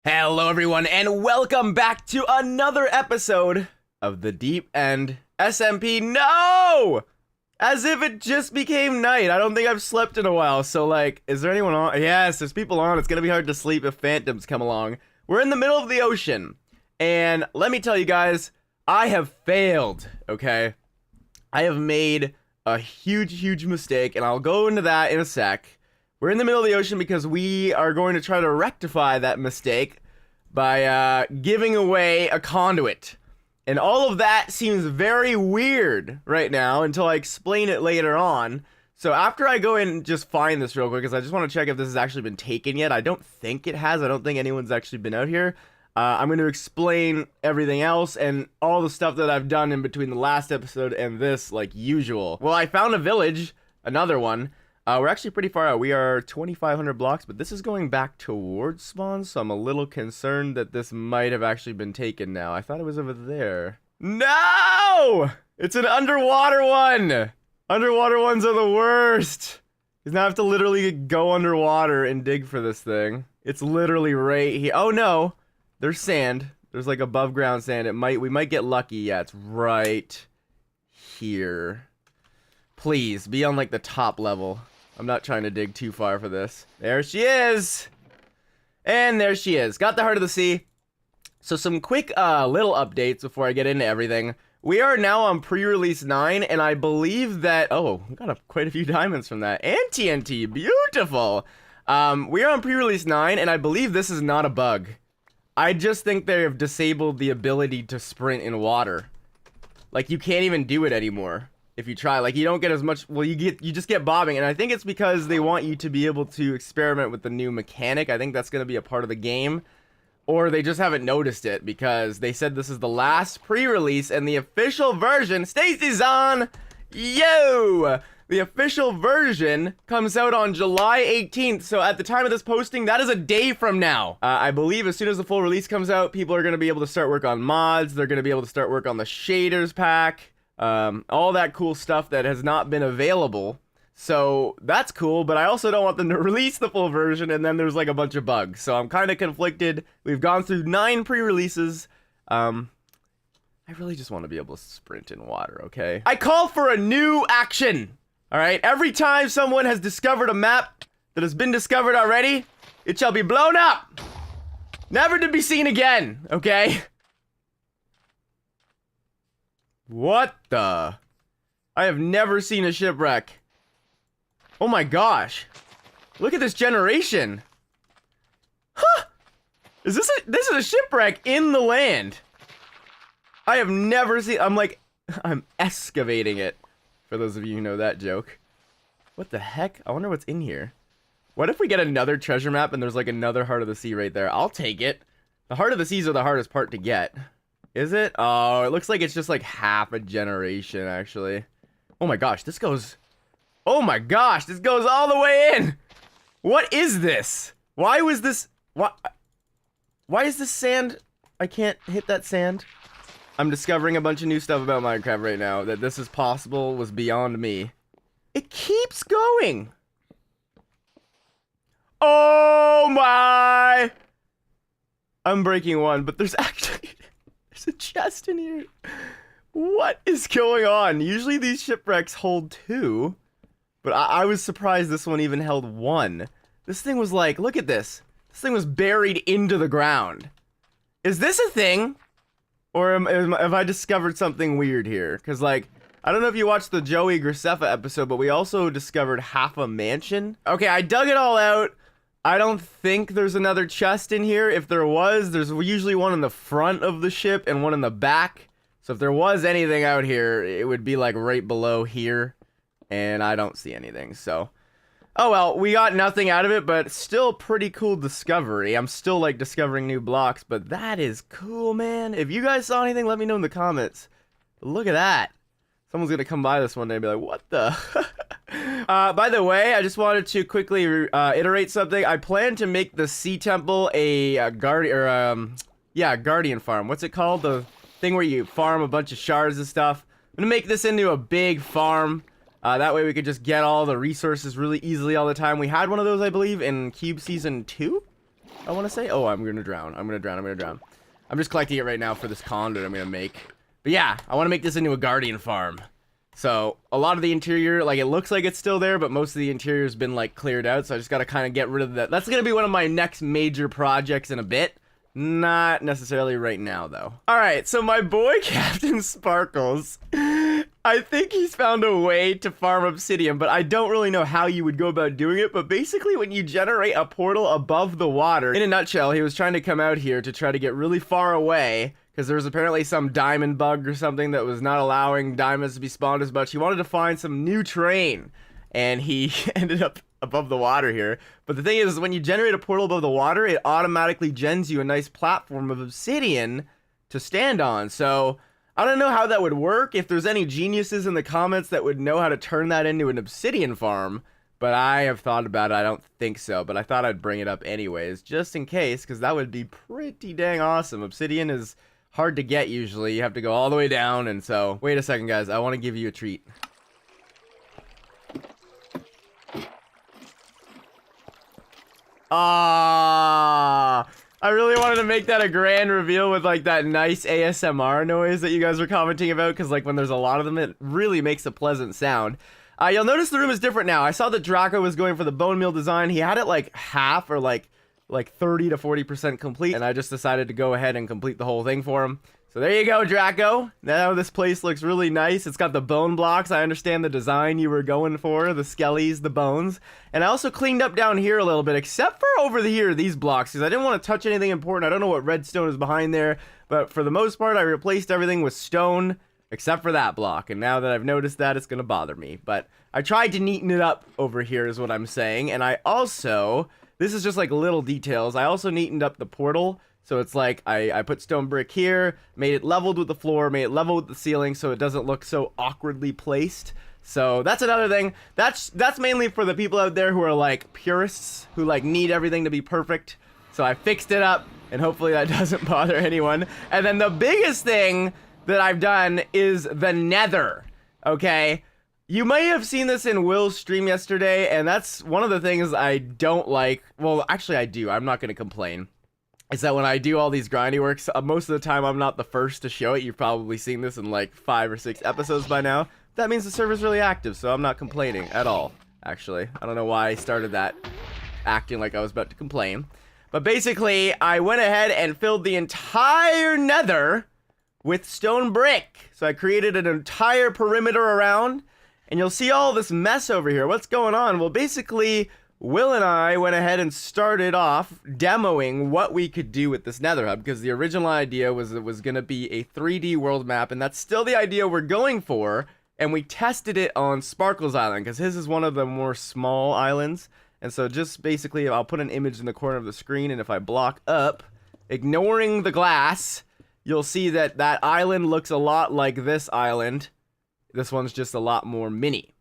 Hello everyone and welcome back to another episode of the Deep End SMP. No! As if it just became night. I don't think I've slept in a while, so like, is there anyone on? Yes, there's people on. It's gonna be hard to sleep if phantoms come along. We're in the middle of the ocean, and let me tell you guys, I have failed, okay? I have made a huge mistake, and I'll go into that in a sec. We're in the middle of the ocean because we are going to try to rectify that mistake by giving away a conduit. And all of that seems very weird right now until I explain it later on. So after I go in and just find this real quick, because I just want to check if this has actually been taken yet. I don't think it has. I don't think anyone's actually been out here. I'm going to explain everything else and all the stuff that I've done in between the last episode and this, like usual. Well, I found a village, another one. We're actually pretty far out. We are 2,500 blocks, but this is going back towards spawn, so I'm a little concerned that this might have actually been taken now. I thought it was over there. No! It's an underwater one! Underwater ones are the worst! Because now I have to literally go underwater and dig for this thing. It's literally right here. Oh no! There's sand. There's like above ground sand. We might get lucky. Yeah, it's right here. Please, be on like the top level. I'm not trying to dig too far for this. There she is! And there she is. Got the heart of the sea. So some quick little updates before I get into everything. We are now on pre-release 9, and I believe that... Oh, we got quite a few diamonds from that. And TNT, beautiful! We are on pre-release 9, and I believe this is not a bug. I just think they have disabled the ability to sprint in water. Like, you can't even do it anymore. If you try, like, you don't get as much, well, you just get bobbing, and I think it's because they want you to be able to experiment with the new mechanic. I think that's going to be a part of the game, or they just haven't noticed it, because they said this is the last pre-release, and the official version, Stacy's on, yo! The official version comes out on July 18th, so at the time of this posting, that is a day from now. I believe as soon as the full release comes out, people are going to be able to start work on mods, they're going to be able to start work on the shaders pack, all that cool stuff that has not been available. So that's cool, but I also don't want them to release the full version and then there's like a bunch of bugs. So I'm kind of conflicted. We've gone through 9 pre-releases. I really just want to be able to sprint in water, okay? I call for a new action, all right? Every time someone has discovered a map that has been discovered already, it shall be blown up. Never to be seen again, okay? What the? I have never seen a shipwreck. Oh my gosh. Look at this generation. Huh? This is a shipwreck in the land. I have never seen, I'm excavating it. For those of you who know that joke. What the heck? I wonder what's in here. What if we get another treasure map and there's like another heart of the sea right there? I'll take it. The heart of the seas are the hardest part to get. Is it? Oh, it looks like it's just like half a generation, actually. Oh my gosh, this goes... Oh my gosh, this goes all the way in! What is this? Why was this... Why is this sand... I can't hit that sand. I'm discovering a bunch of new stuff about Minecraft right now. That this is possible was beyond me. It keeps going! Oh my... I'm breaking one, but there's actually... There's a chest in here. What is going on? Usually these shipwrecks hold 2, but I was surprised this one even held 1. This thing was like, look at this. This thing was buried into the ground. Is this a thing? Or have I discovered something weird here? Because like, I don't know if you watched the Joey Graceffa episode, but we also discovered half a mansion. Okay, I dug it all out. I don't think there's another chest in here. If there was, there's usually one in the front of the ship and one in the back. So if there was anything out here, it would be like right below here. And I don't see anything, so. Oh well, we got nothing out of it, but still pretty cool discovery. I'm still like discovering new blocks, but that is cool, man. If you guys saw anything, let me know in the comments. Look at that. Someone's gonna come by this one day and be like, what the? By the way, I just wanted to quickly iterate something. I plan to make the Sea Temple a guardian farm. What's it called? The thing where you farm a bunch of shards and stuff. I'm gonna make this into a big farm. That way we could just get all the resources really easily all the time. We had one of those, I believe, in Cube Season 2? I want to say. Oh, I'm gonna drown. I'm gonna drown. I'm gonna drown. I'm just collecting it right now for this conduit I'm gonna make. But yeah, I want to make this into a guardian farm. So a lot of the interior, like, it looks like it's still there, but most of the interior has been like cleared out. So I just gotta kind of get rid of that. That's gonna be one of my next major projects in a bit. Not necessarily right now, though. Alright, so my boy Captain Sparkles, I think he's found a way to farm obsidian, but I don't really know how you would go about doing it. But basically, when you generate a portal above the water, in a nutshell, he was trying to come out here to try to get really far away, because there was apparently some diamond bug or something that was not allowing diamonds to be spawned as much. He wanted to find some new terrain, and he ended up above the water here. But the thing is, when you generate a portal above the water, it automatically gens you a nice platform of obsidian to stand on. So I don't know how that would work. If there's any geniuses in the comments that would know how to turn that into an obsidian farm, but I have thought about it. I don't think so, but I thought I'd bring it up anyways, just in case, because that would be pretty dang awesome. Obsidian is hard to get usually. You have to go all the way down, and so wait a second, guys. I want to give you a treat. Ah, I really wanted to make that a grand reveal with like that nice ASMR noise that you guys were commenting about, because like when there's a lot of them, it really makes a pleasant sound. You'll notice the room is different now. I saw that Draco was going for the bone meal design. He had it like half, or like 30 to 40% complete, and I just decided to go ahead and complete the whole thing for him. So there you go, Draco. Now this place looks really nice. It's got the bone blocks. I understand the design you were going for, the skellies, the bones. And I also cleaned up down here a little bit, except for over here, these blocks, because I didn't want to touch anything important. I don't know what redstone is behind there, but for the most part, I replaced everything with stone, except for that block. And now that I've noticed that, it's going to bother me. But I tried to neaten it up over here is what I'm saying. And I also, this is just like little details, I also neatened up the portal. So it's like, I put stone brick here, made it leveled with the floor, made it level with the ceiling so it doesn't look so awkwardly placed. So that's another thing. That's mainly for the people out there who are like purists, who like need everything to be perfect. So I fixed it up, and hopefully that doesn't bother anyone. And then the biggest thing that I've done is the Nether, okay? You may have seen this in Will's stream yesterday, and that's one of the things I don't like. Well, actually I do. I'm not going to complain. Is that when I do all these grindy works, most of the time I'm not the first to show it. You've probably seen this in like 5 or 6 episodes by now. That means the server's really active, so I'm not complaining at all, actually. I don't know why I started that acting like I was about to complain. But basically, I went ahead and filled the entire Nether with stone brick. So I created an entire perimeter around, and you'll see all this mess over here. What's going on? Well, basically, Will and I went ahead and started off demoing what we could do with this Nether hub, because the original idea was it was going to be a 3D world map, and that's still the idea we're going for. And we tested it on Sparkles Island, because his is one of the more small islands. And so just basically, I'll put an image in the corner of the screen, and if I block up, ignoring the glass, you'll see that that island looks a lot like this island. This one's just a lot more mini.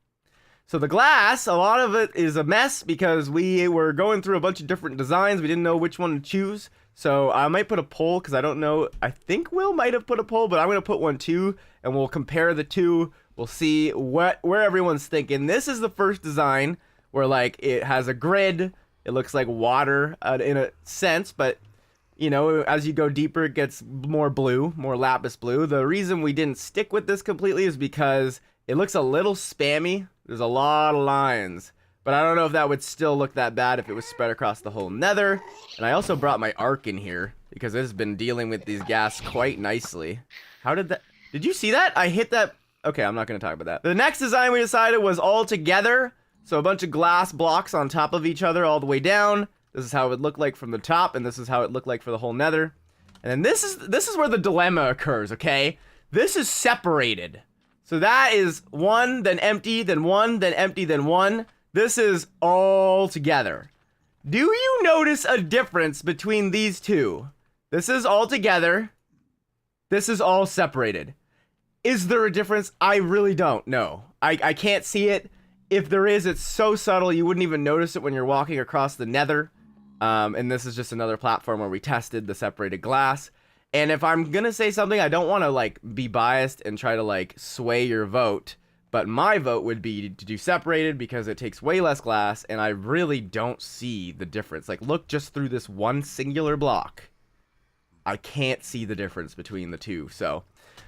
So the glass, a lot of it is a mess because we were going through a bunch of different designs. We didn't know which one to choose. So I might put a poll, because I don't know. I think Will might have put a poll, but I'm going to put one too, and we'll compare the two. We'll see where everyone's thinking. This is the first design where like it has a grid. It looks like water in a sense, but you know, as you go deeper, it gets more blue, more lapis blue. The reason we didn't stick with this completely is because it looks a little spammy. There's a lot of lines, but I don't know if that would still look that bad if it was spread across the whole Nether. And I also brought my arc in here because it has been dealing with these gas quite nicely. How did that? Did you see that? I hit that. Okay, I'm not going to talk about that. The next design we decided was all together. So a bunch of glass blocks on top of each other all the way down. This is how it would look like from the top, and this is how it looked like for the whole Nether. And then this is where the dilemma occurs, okay? This is separated. So that is one, then empty, then one, then empty, then one. This is all together. Do you notice a difference between these two? This is all together. This is all separated. Is there a difference? I really don't know. I can't see it. If there is, it's so subtle you wouldn't even notice it when you're walking across the Nether. And this is just another platform where we tested the separated glass. And if I'm gonna say something, I don't want to like be biased and try to like sway your vote, But my vote would be to do separated because it takes way less glass, and I really don't see the difference. Like, look just through this one singular block. I can't see the difference between the two. So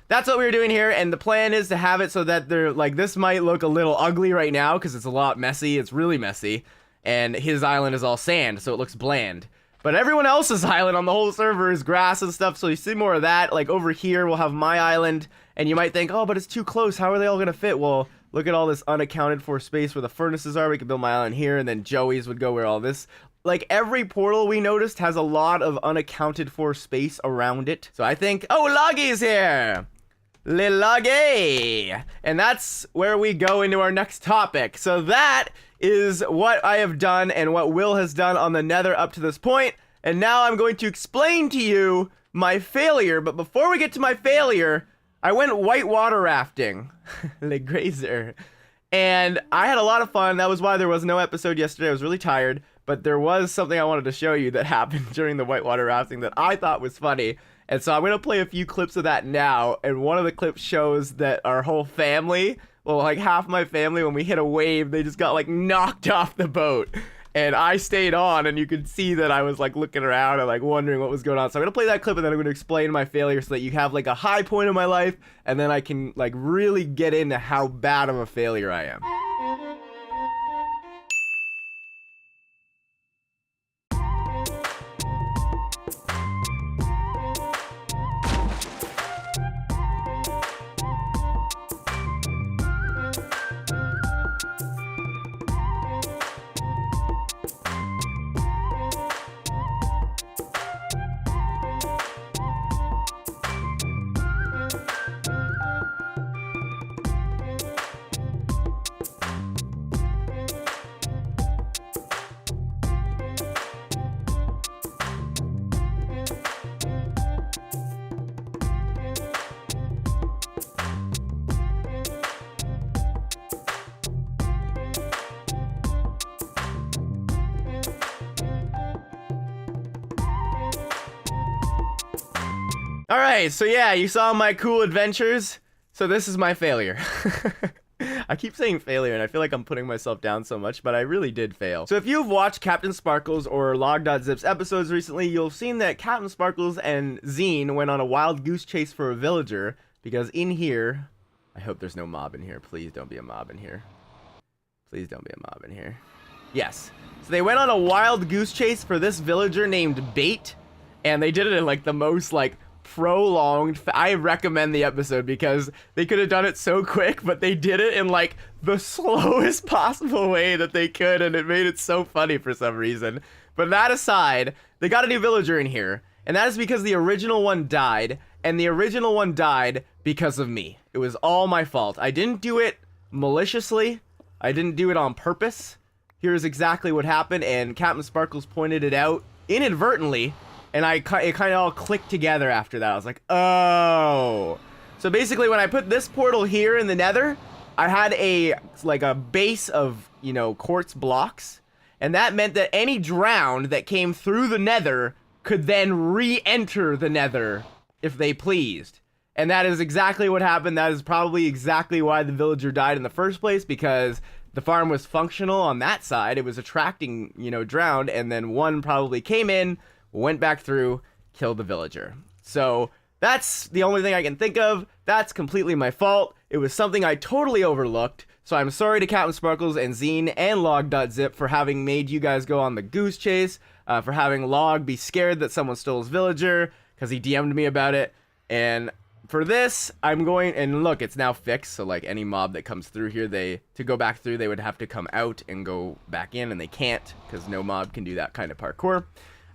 that's what we were doing here, and the plan is to have it so that they're like, this might look a little ugly right now because it's a lot messy. It's really messy, and his island is all sand, so it looks bland. But everyone else's island on the whole server is grass and stuff, so you see more of that. Like over here, we'll have my island, and you might think, oh, but it's too close. How are they all gonna fit? Well, look at all this unaccounted for space where the furnaces are. We could build my island here, and then Joey's would go where all this. Like, every portal we noticed has a lot of unaccounted for space around it. So I think, oh, Loggy's here! Lil Loggy! And that's where we go into our next topic. So that is what I have done and what Will has done on the Nether up to this point. And now I'm going to explain to you my failure. But before we get to my failure, I went whitewater rafting. Le Grazer. And I had a lot of fun. That was why there was no episode yesterday. I was really tired. But there was something I wanted to show you that happened during the whitewater rafting that I thought was funny. And so I'm going to play a few clips of that now. And one of the clips shows that our whole family, well, like half my family, when we hit a wave, they just got like knocked off the boat. And I stayed on, and you could see that I was like looking around and like wondering what was going on. So I'm going to play that clip, and then I'm going to explain my failure so that you have like a high point in my life. And then I can like really get into how bad of a failure I am. Alright, so yeah, you saw my cool adventures. So this is my failure. I keep saying failure, and I feel like I'm putting myself down so much, but I really did fail. So if you've watched Captain Sparkles or Log.Zip's episodes recently, you'll have seen that Captain Sparkles and Zine went on a wild goose chase for a villager, because in here... I hope there's no mob in here. Please don't be a mob in here. Please don't be a mob in here. Yes. So they went on a wild goose chase for this villager named Bait, and they did it in like the most like prolonged. I recommend the episode because they could have done it so quick, but they did it in like the slowest possible way that they could, and it made it so funny for some reason. But that aside, they got a new villager in here, and that is because the original one died, and the original one died because of me. It was all my fault. I didn't do it maliciously. I didn't do it on purpose. Here's exactly what happened, and Captain Sparkles pointed it out inadvertently, and it kind of all clicked together after that. I was like, oh. So basically, when I put this portal here in the Nether, I had a base of, you know, quartz blocks, and that meant that any drowned that came through the Nether could then re-enter the Nether if they pleased. And that is exactly what happened. That is probably exactly why the villager died in the first place, because the farm was functional on that side. It was attracting, you know, drowned, and then one probably came in, went back through, killed the villager. So that's the only thing I can think of. That's completely my fault. It was something I totally overlooked. So I'm sorry to Captain Sparkles and Zine and Log.Zip for having made you guys go on the goose chase, for having Log be scared that someone stole his villager, because he DM'd me about it. And for this, I'm going, and look, it's now fixed, so like any mob that comes through here, to go back through, they would have to come out and go back in, and they can't, because no mob can do that kind of parkour.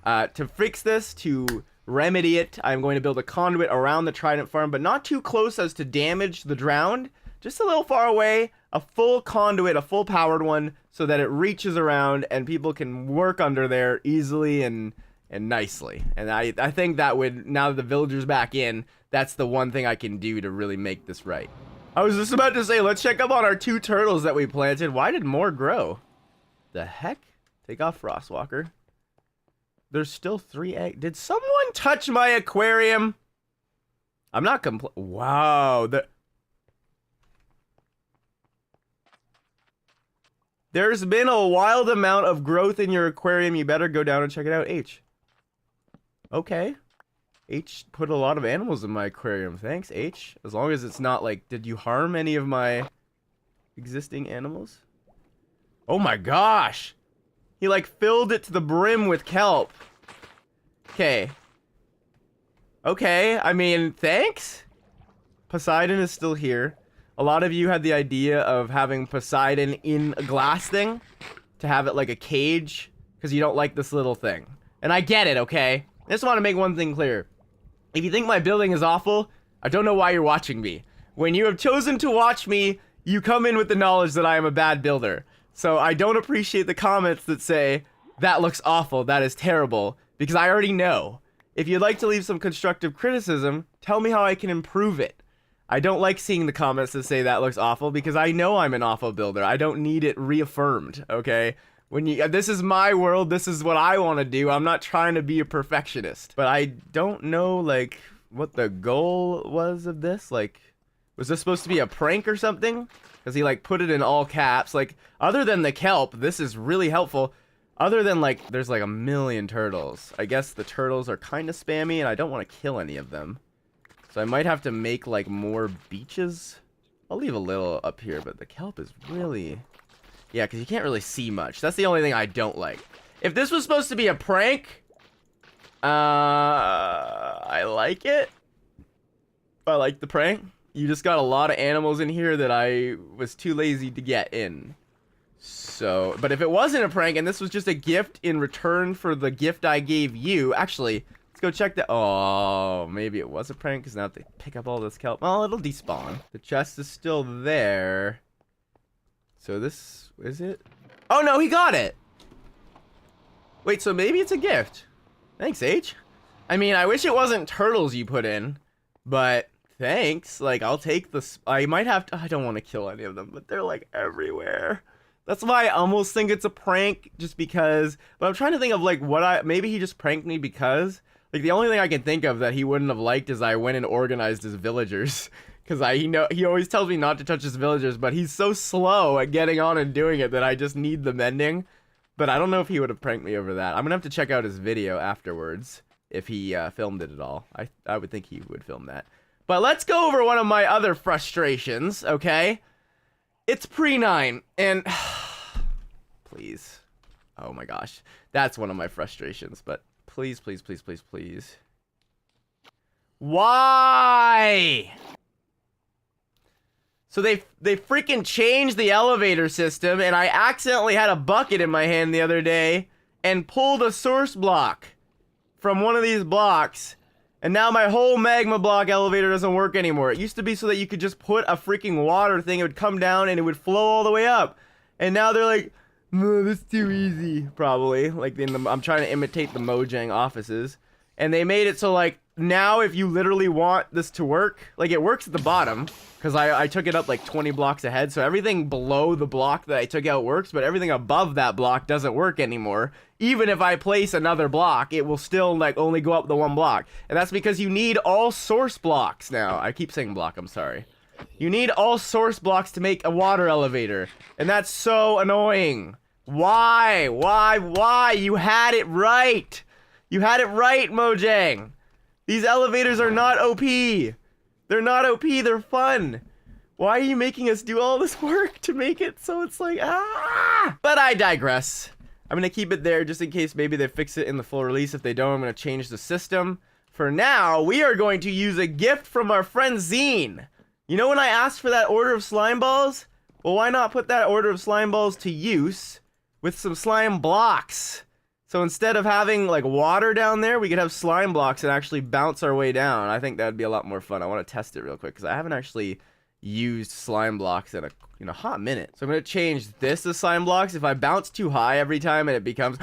To fix this, to remedy it, I'm going to build a conduit around the Trident farm, but not too close as to damage the drowned, just a little far away, a full conduit, a full powered one, so that it reaches around and people can work under there easily and nicely. And I think that would, now that the villager's back in, that's the one thing I can do to really make this right. I was just about to say, let's check up on our 2 turtles that we planted. Why did more grow? The heck? Take off Frostwalker. There's still 3 eggs. Did someone touch my aquarium? I'm not Wow. There's been a wild amount of growth in your aquarium. You better go down and check it out, H. Okay. H put a lot of animals in my aquarium. Thanks, H. As long as it's not like, did you harm any of my existing animals? Oh my gosh! He like filled it to the brim with kelp. Okay. Okay, I mean, thanks? Poseidon is still here. A lot of you had the idea of having Poseidon in a glass thing. To have it like a cage. Because you don't like this little thing. And I get it, okay? I just want to make one thing clear. If you think my building is awful, I don't know why you're watching me. When you have chosen to watch me, you come in with the knowledge that I am a bad builder. So I don't appreciate the comments that say, that looks awful, that is terrible. Because I already know. If you'd like to leave some constructive criticism, tell me how I can improve it. I don't like seeing the comments that say that looks awful because I know I'm an awful builder. I don't need it reaffirmed, okay? This is my world, this is what I want to do. I'm not trying to be a perfectionist. But I don't know, like, what the goal was of this. Like, was this supposed to be a prank or something? Because he, like, put it in all caps. Like, other than the kelp, this is really helpful. Other than, like, there's, like, a million turtles. I guess the turtles are kind of spammy, and I don't want to kill any of them. So I might have to make, like, more beaches. I'll leave a little up here, but the kelp is really... Yeah, because you can't really see much. That's the only thing I don't like. If this was supposed to be a prank, I like it. I like the prank. You just got a lot of animals in here that I was too lazy to get in. So, but if it wasn't a prank and this was just a gift in return for the gift I gave you, actually... Let's go check the... Oh, maybe it was a prank because now if they pick up all this kelp... Oh, it'll despawn. The chest is still there. So this... Is it? Oh, no, he got it! Wait, so maybe it's a gift. Thanks, H. I mean, I wish it wasn't turtles you put in. But thanks. Like, I'll take this... I might have to... I don't want to kill any of them, but they're, like, everywhere. That's why I almost think it's a prank, just because... But I'm trying to think of, like, what I... Maybe he just pranked me because... Like, the only thing I can think of that he wouldn't have liked is I went and organized his villagers. Because he always tells me not to touch his villagers, but he's so slow at getting on and doing it that I just need the mending. But I don't know if he would have pranked me over that. I'm going to have to check out his video afterwards, if he filmed it at all. I would think he would film that. But let's go over one of my other frustrations, okay? It's pre-9, and... Please. Oh my gosh. That's one of my frustrations, but... Please, please, please, please, please. Why? So they freaking changed the elevator system, and I accidentally had a bucket in my hand the other day and pulled a source block from one of these blocks, and now my whole magma block elevator doesn't work anymore. It used to be so that you could just put a freaking water thing, it would come down and it would flow all the way up. And now they're like, no, that's too easy, probably. Like, I'm trying to imitate the Mojang offices. And they made it so, like, now if you literally want this to work, like, it works at the bottom, because I took it up, like, 20 blocks ahead, so everything below the block that I took out works, but everything above that block doesn't work anymore. Even if I place another block, it will still, like, only go up the one block. And that's because you need all source blocks now. I keep saying block, I'm sorry. You need all source blocks to make a water elevator. And that's so annoying. Why? Why? You had it right. You had it right, Mojang. These elevators are not OP. They're not OP, they're fun. Why are you making us do all this work to make it so it's like, ah? But I digress. I'm gonna keep it there just in case maybe they fix it in the full release. If they don't, I'm gonna change the system. For now, we are going to use a gift from our friend Zine. You know when I asked for that order of slime balls? Well, why not put that order of slime balls to use with some slime blocks? So instead of having like water down there, we could have slime blocks and actually bounce our way down. I think that'd be a lot more fun. I want to test it real quick because I haven't actually used slime blocks in a hot minute. So I'm going to change this to slime blocks. If I bounce too high every time and it becomes...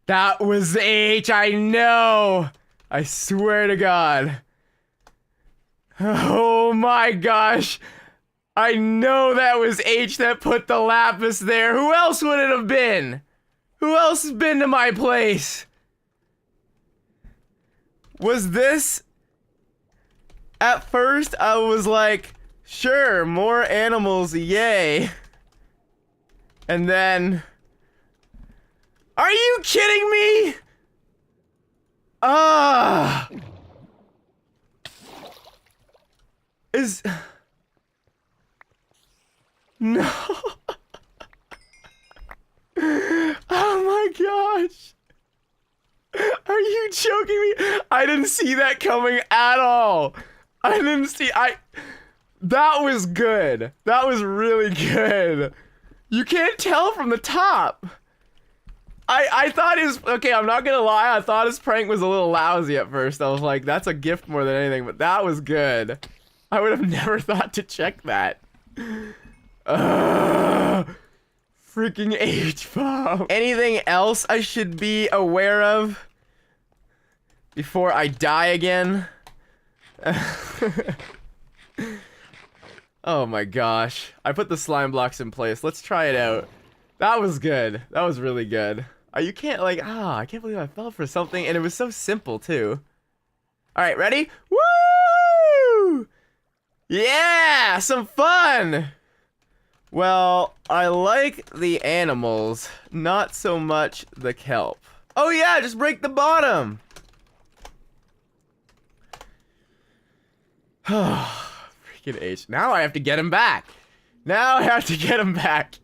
That was H, I know! I swear to God. Oh my gosh! I know that was H that put the lapis there. Who else would it have been? Who else has been to my place? Was this... At first, I was like, sure, more animals, yay. And then... Are you kidding me? Ah! Is... No. Oh my gosh. Are you joking me? I didn't see that coming at all. I didn't see... That was good. That was really good. You can't tell from the top. I thought his... Okay, I'm not gonna lie. I thought his prank was a little lousy at first. I was like, that's a gift more than anything. But that was good. I would have never thought to check that. Freaking H-bomb. Anything else I should be aware of before I die again? Oh my gosh. I put the slime blocks in place. Let's try it out. That was good. That was really good. You can't like, I can't believe I fell for something and it was so simple too. All right, ready? Woo! Yeah, some fun. Well, I like the animals, not so much the kelp. Oh yeah, just break the bottom. Freaking H. Now I have to get him back. Now I have to get him back.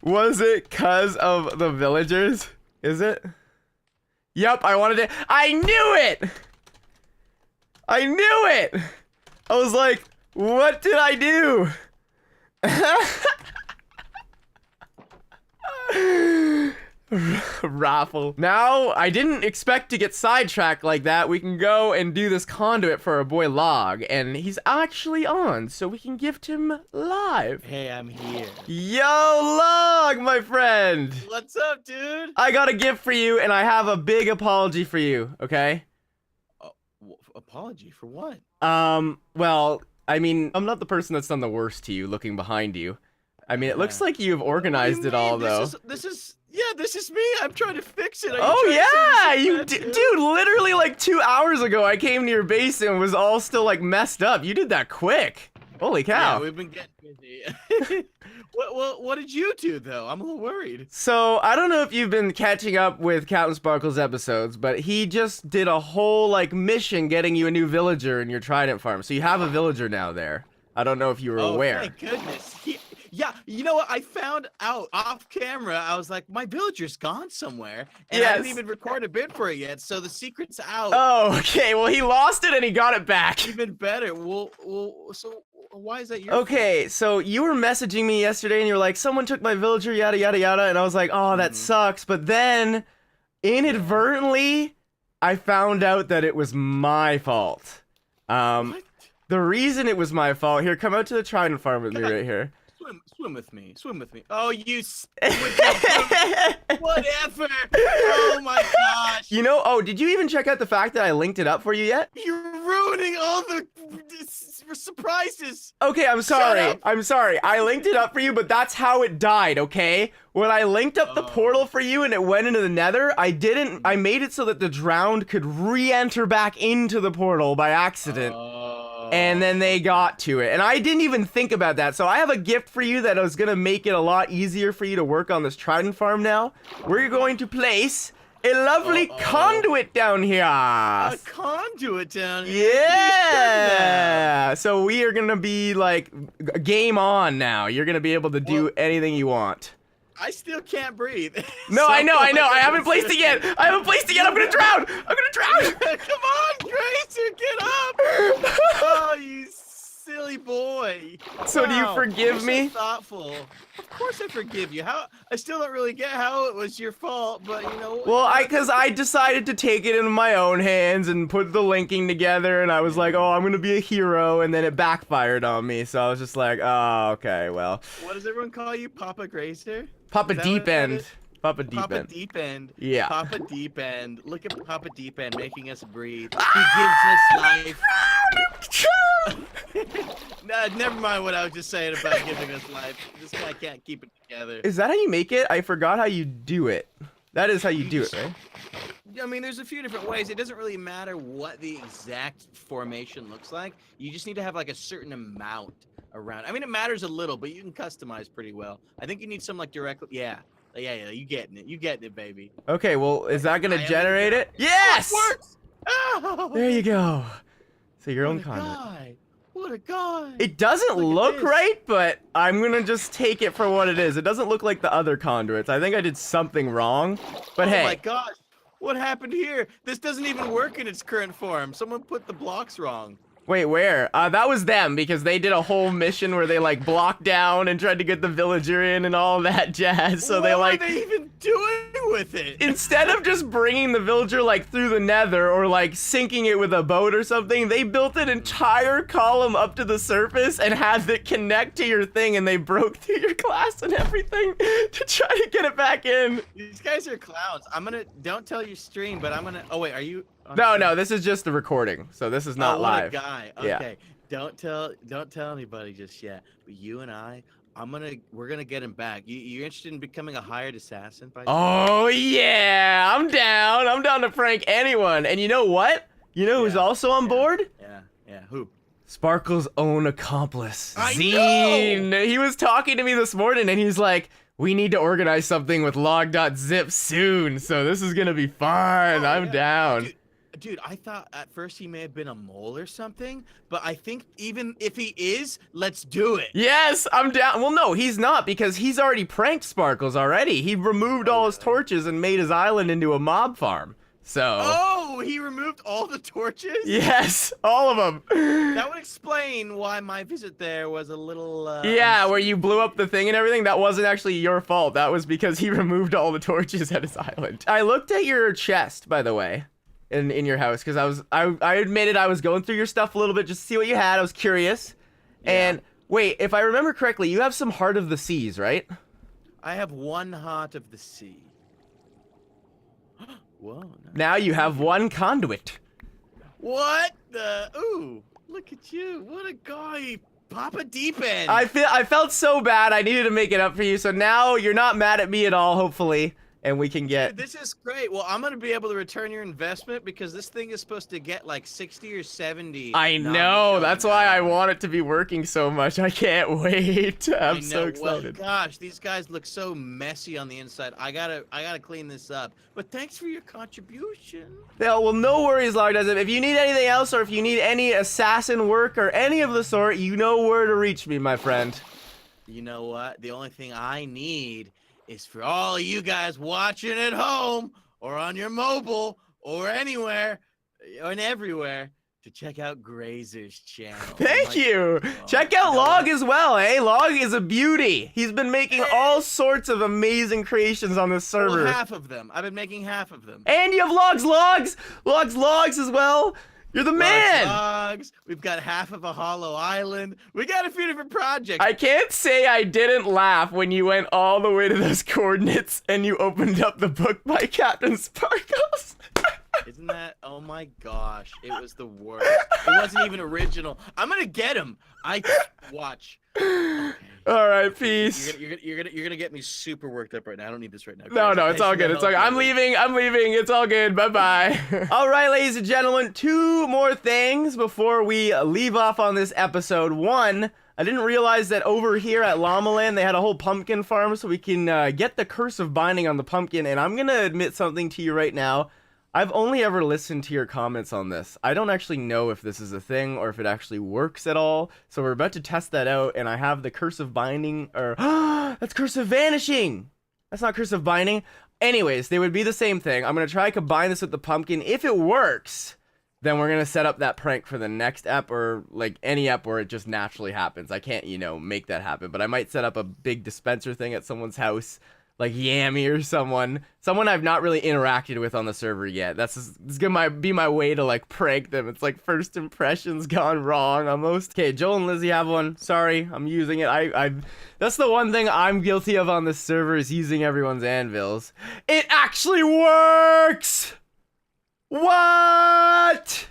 Was it cause of the villagers? Is it? Yup, I wanted it. I knew it! I knew it! I was like, what did I do? Raffle. Now, I didn't expect to get sidetracked like that. We can go and do this conduit for our boy Log, and he's actually on, so we can gift him live. Hey, I'm here. Yo, Log, my friend. What's up, dude? I got a gift for you, and I have a big apology for you, okay? Apology for what? Well, I mean, I'm not the person that's done the worst to you, looking behind you. I mean, it looks like you've organized it all, though. This is me. I'm trying to fix it. Oh yeah, dude, literally like 2 hours ago, I came to your base and was all still like messed up. You did that quick. Holy cow. Yeah, we've been getting busy. What did you do though? I'm a little worried. So I don't know if you've been catching up with Captain Sparkle's episodes, but he just did a whole like mission getting you a new villager in your Trident farm. So you have a villager now there. I don't know if you were aware. Thank goodness. Yeah, you know what? I found out off camera. I was like, my villager's gone somewhere, and I didn't even record a bit for it yet. So the secret's out. Oh, okay. Well, he lost it and he got it back. Even better. Well, so why is that your fault? So you were messaging me yesterday, and you were like, someone took my villager, yada yada yada, and I was like, oh, that sucks. But then, inadvertently, I found out that it was my fault. What? The reason it was my fault. Here, come out to the Trident farm with me right here. Swim with me. Swim with me. Oh, you whatever. Oh my gosh. You know, did you even check out the fact that I linked it up for you yet? You're ruining all the surprises. Okay, I'm sorry. I'm sorry. I linked it up for you, but that's how it died, okay? When I linked up the portal for you and it went into the Nether, I made it so that the drowned could re-enter back into the portal by accident. And then they got to it. And I didn't even think about that. So I have a gift for you that is going to make it a lot easier for you to work on this Trident farm now. We're going to place a lovely conduit down here. A conduit down here? Yeah. So we are going to be like game on now. You're going to be able to do anything you want. I still can't breathe. No, I know. I haven't placed it yet. I'm gonna drown. Come on, Grayson, get up. Oh, you silly boy. So do you forgive me? So thoughtful. Of course I forgive you. I still don't really get how it was your fault, but you know. Well, because I decided to take it in my own hands and put the linking together, and I was like, oh, I'm gonna be a hero, and then it backfired on me. So I was just like, oh, okay, well. What does everyone call you, Papa Grazer? Papa Deep End. Papa Deep End. Yeah. Papa Deep End. Look at Papa Deep End making us breathe. He gives us life. Nah, never mind what I was just saying about giving us life. This guy can't keep it together. Is that how you make it? I forgot how you do it. That is how you do it, right? I mean, there's a few different ways. It doesn't really matter what the exact formation looks like. You just need to have like a certain amount around. I mean, it matters a little, but you can customize pretty well. I think you need some like direct. Yeah. You getting it. You getting it, baby. Okay, well, is that gonna I am generate gonna it? Yes! Oh, it works! Oh, There you go. So your own what a conduit. guy. What a guy. It doesn't Look at look this. right, but I'm gonna just take it for what it is. It doesn't look like the other conduits. I think I did something wrong, but Oh hey. my gosh. What happened here? This doesn't even work in its current form. Someone put the blocks wrong. Wait, where? That was them, because they did a whole mission where they like blocked down and tried to get the villager in and all that jazz. So they like, what are they even doing with it? instead of just bringing the villager like through the nether or like sinking it with a boat or something, they built an entire column up to the surface and had it connect to your thing, and they broke through your glass and everything to try to get it back in. These guys are clowns. Don't tell your stream, but oh wait, are you? No, this is just the recording, so this is not what live. A guy. Yeah. Okay. Don't tell anybody just yet. But you and we're gonna get him back. You interested in becoming a hired assassin? Oh yeah, I'm down. I'm down to prank anyone. And you know what? You know who's also on board? Yeah. Who? Sparkle's own accomplice, I Zine. know! He was talking to me this morning, and he's like, "We need to organize something with log.zip soon, so this is gonna be fun. I'm down." Dude, I thought at first he may have been a mole or something, but I think even if he is, let's do it. Yes, I'm down. Well, no, he's not, because he's already pranked Sparkles already. He removed all his torches and made his island into a mob farm. So. Oh, he removed all the torches? Yes, all of them. That would explain why my visit there was a little. Yeah, where you blew up the thing and everything. That wasn't actually your fault. That was because he removed all the torches at his island. I looked at your chest, by the way, in your house, because I admitted I was going through your stuff a little bit just to see what you had. I was curious. Yeah. And wait, if I remember correctly, you have some Heart of the Seas, right? I have one Heart of the Sea. Whoa. Nice. Now you have one conduit. What the? Ooh, look at you. What a guy. Papa Deep End. I felt so bad. I needed to make it up for you. So now you're not mad at me at all, hopefully. And we can get. Dude, this is great. Well, I'm gonna be able to return your investment because this thing is supposed to get like 60 or 70. I know. That's why I want it to be working so much. I can't wait. I'm so excited. Well, gosh, these guys look so messy on the inside. I gotta clean this up. But thanks for your contribution. Yeah, well, no worries, Log.zip. If you need anything else, or if you need any assassin work or any of the sort, you know where to reach me, my friend. You know what? The only thing I need is for all of you guys watching at home or on your mobile or anywhere and everywhere to check out Grazer's channel. Thank you. Check out Log as well, eh? Log is a beauty. He's been making all sorts of amazing creations on this server. Well, half of them. I've been making half of them. And you have Logs as well. You're the man. Logs. We've got half of a hollow island. We got a few different projects. I can't say I didn't laugh when you went all the way to those coordinates and you opened up the book by Captain Sparkles. Isn't that? Oh my gosh. It was the worst. It wasn't even original. I'm going to get him. Watch. Okay. All right, peace. You're gonna get me super worked up right now. I don't need this right now. No, it's all good. It's all good. I'm leaving. It's all good. Bye-bye. All right, ladies and gentlemen, 2 more things before we leave off on this episode. 1, I didn't realize that over here at Llama Land, they had a whole pumpkin farm, so we can get the curse of binding on the pumpkin. And I'm gonna admit something to you right now. I've only ever listened to your comments on this. I don't actually know if this is a thing or if it actually works at all. So we're about to test that out, and I have the curse of binding, or that's curse of vanishing. That's not curse of binding. Anyways, they would be the same thing. I'm gonna try to combine this with the pumpkin. If it works, then we're gonna set up that prank for the next ep, or like any ep where it just naturally happens. I can't, make that happen, but I might set up a big dispenser thing at someone's house, like Yammy or someone I've not really interacted with on the server yet. It's gonna be my way to like prank them. It's like first impressions gone wrong almost. Okay, Joel and Lizzie have one. Sorry, I'm using it. That's the one thing I'm guilty of on this server, is using everyone's anvils. It actually works! What?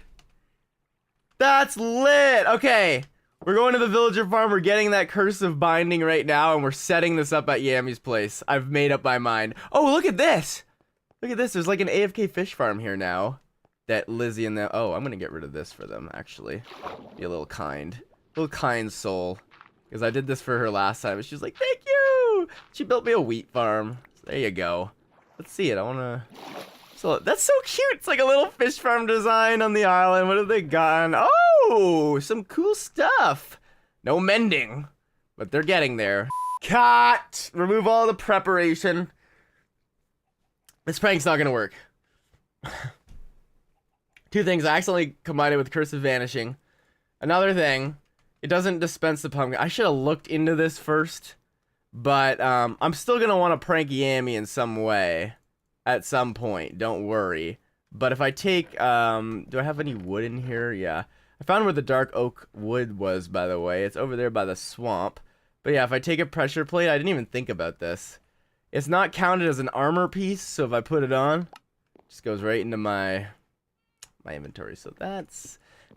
That's lit. Okay. We're going to the villager farm, we're getting that curse of binding right now, and we're setting this up at Yammy's place. I've made up my mind. Oh, look at this! Look at this. There's like an AFK fish farm here now. That Lizzie and the... Oh, I'm going to get rid of this for them, actually. Be a little kind. A little kind soul. Because I did this for her last time. And she was like, thank you! She built me a wheat farm. So there you go. Let's see it. I want to... So that's so cute. It's like a little fish farm design on the island. What have they gotten? Oh, some cool stuff. No mending. But they're getting there. Cut! Remove all the preparation. This prank's not going to work. Two things, I accidentally combined it with Curse of Vanishing. Another thing, it doesn't dispense the pumpkin. I should have looked into this first, but I'm still gonna want to prank Yami in some way at some point, don't worry. But if I take, do I have any wood in here? Yeah. I found where the dark oak wood was, by the way. It's over there by the swamp. But yeah, if I take a pressure plate, I didn't even think about this. It's not counted as an armor piece, so if I put it on, it just goes right into my inventory. So that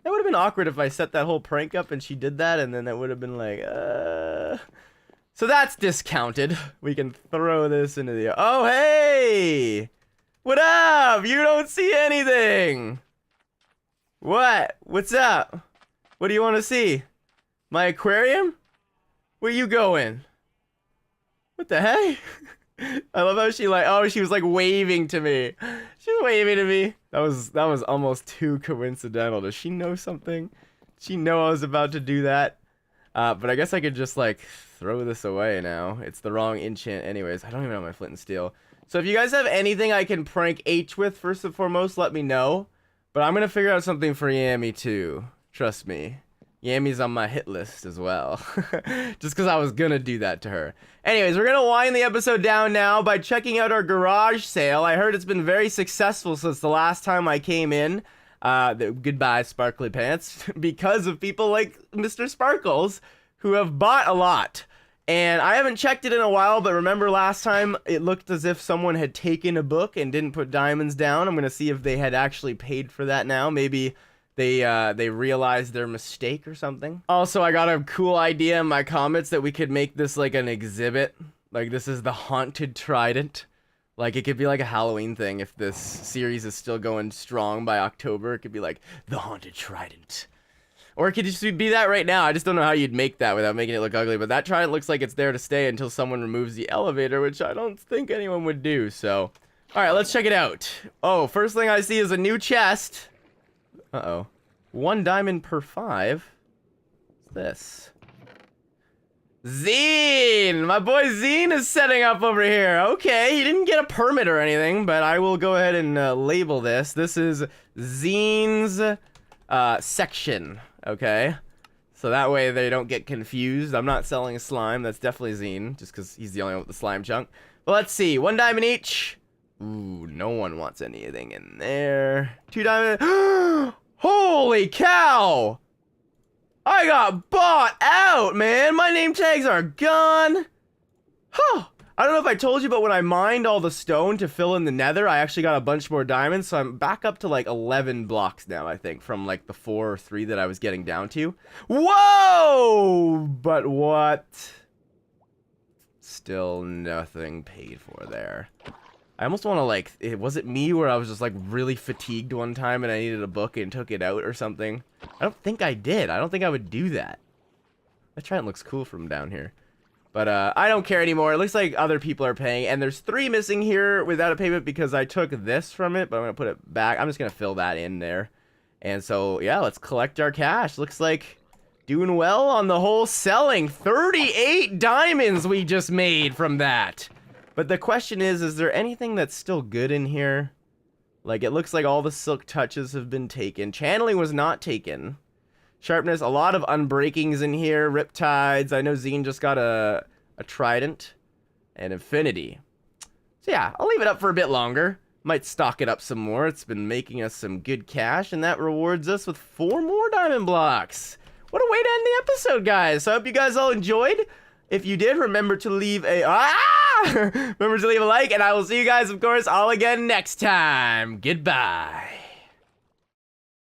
would have been awkward if I set that whole prank up and she did that, and then that would have been like, So that's discounted. We can throw this into the... Oh, hey! What up? You don't see anything! What? What's up? What do you want to see? My aquarium? Where you going? What the heck? I love how she like, oh, she was like waving to me. She was waving to me. That was almost too coincidental. Does she know something? Did she know I was about to do that? But I guess I could just like throw this away now. It's the wrong enchant anyways. I don't even have my flint and steel. So if you guys have anything I can prank H with, first and foremost, let me know. But I'm gonna figure out something for Yami too. Trust me. Yami's on my hit list as well. Just because I was gonna do that to her. Anyways, we're gonna wind the episode down now by checking out our garage sale. I heard it's been very successful since the last time I came in. Goodbye, Sparkly Pants. Because of people like Mr. Sparkles, who have bought a lot. And I haven't checked it in a while, but remember last time it looked as if someone had taken a book and didn't put diamonds down. I'm gonna see if they had actually paid for that now. Maybe they realized their mistake or something. Also, I got a cool idea in my comments that we could make this like an exhibit. Like this is the Haunted Trident. Like it could be like a Halloween thing if this series is still going strong by October. It could be like the Haunted Trident. Or it could just be that right now. I just don't know how you'd make that without making it look ugly. But that trident looks like it's there to stay until someone removes the elevator, which I don't think anyone would do. So, all right, let's check it out. Oh, first thing I see is a new chest. Uh-oh. 1 diamond per 5. What's this? Zine! My boy Zine is setting up over here. Okay, he didn't get a permit or anything, but I will go ahead and label this. This is Zine's section, okay? So that way they don't get confused. I'm not selling slime. That's definitely Zine, just because he's the only one with the slime chunk. But let's see. 1 diamond each. Ooh, no one wants anything in there. 2 diamond. Holy cow! I got bought out, man! My name tags are gone! Huh! I don't know if I told you, but when I mined all the stone to fill in the nether, I actually got a bunch more diamonds, so I'm back up to like 11 blocks now, I think, from like the 4 or 3 that I was getting down to. Whoa! But what? Still nothing paid for there. I almost want to like, was it me where I was just like really fatigued one time and I needed a book and took it out or something? I don't think I did. I don't think I would do that. That trident looks cool from down here. But I don't care anymore. It looks like other people are paying. And there's 3 missing here without a payment because I took this from it. But I'm going to put it back. I'm just going to fill that in there. And so, yeah, let's collect our cash. Looks like doing well on the whole selling. 38 diamonds we just made from that. But the question is there anything that's still good in here? Like, it looks like all the silk touches have been taken. Channeling was not taken. Sharpness, a lot of unbreakings in here. Riptides. I know Zine just got a trident. And infinity. So yeah, I'll leave it up for a bit longer. Might stock it up some more. It's been making us some good cash. And that rewards us with 4 more diamond blocks. What a way to end the episode, guys. So I hope you guys all enjoyed. If you did, remember to leave a... remember to leave a like. And I will see you guys, of course, all again next time. Goodbye.